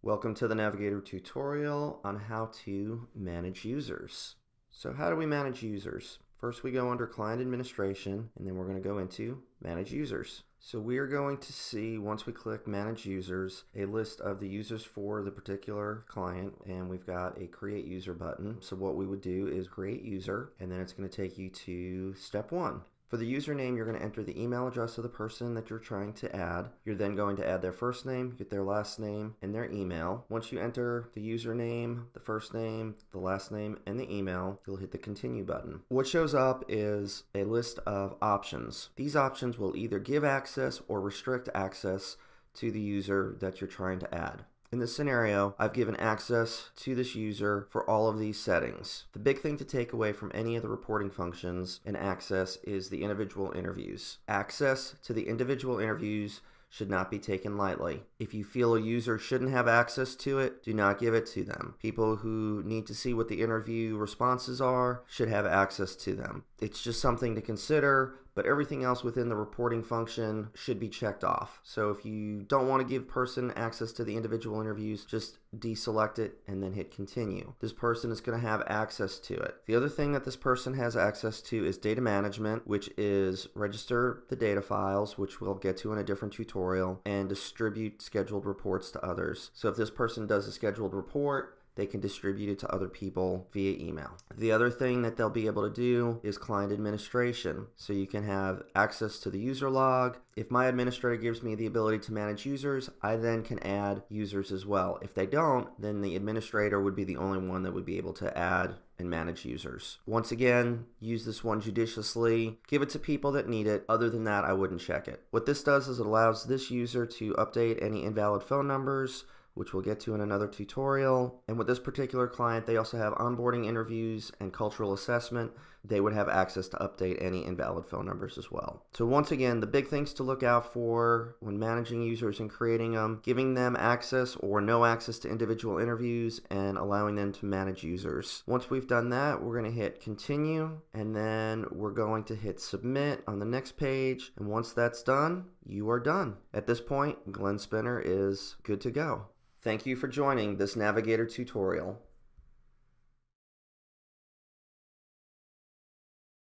Welcome to the Navigator tutorial on how to manage users. So how do we manage users? First we go under Client Administration, and then we're going to go into Manage Users. So we are going to see, once we click Manage Users, a list of the users for the particular client, and we've got a Create User button. So what we would do is Create User, and then it's going to take you to step 1. For the username, you're going to enter the email address of the person that you're trying to add. You're then going to add their first name, get their last name, and their email. Once you enter the username, the first name, the last name, and the email, you'll hit the Continue button. What shows up is a list of options. These options will either give access or restrict access to the user that you're trying to add. In this scenario, I've given access to this user for all of these settings. The big thing to take away from any of the reporting functions and access is the individual interviews. Access to the individual interviews should not be taken lightly. If you feel a user shouldn't have access to it, do not give it to them. People who need to see what the interview responses are should have access to them. It's just something to consider, but everything else within the reporting function should be checked off. So if you don't want to give person access to the individual interviews, just deselect it and then hit continue. This person is going to have access to it. The other thing that this person has access to is data management, which is register the data files, which we'll get to in a different tutorial, and distribute scheduled reports to others. So if this person does a scheduled report, they can distribute it to other people via email. The other thing that they'll be able to do is client administration. So you can have access to the user log. If my administrator gives me the ability to manage users, I then can add users as well. If they don't, then the administrator would be the only one that would be able to add and manage users. Once again, use this one judiciously. Give it to people that need it. Other than that, I wouldn't check it. What this does is it allows this user to update any invalid phone numbers, which we'll get to in another tutorial. And with this particular client, they also have onboarding interviews and cultural assessment. They would have access to update any invalid phone numbers as well. So once again, the big things to look out for when managing users and creating them: giving them access or no access to individual interviews, and allowing them to manage users. Once we've done that, we're going to hit continue, and then we're going to hit submit on the next page. And once that's done, you are done. At this point, Glenn Spinner is good to go. Thank you for joining this Navigator tutorial.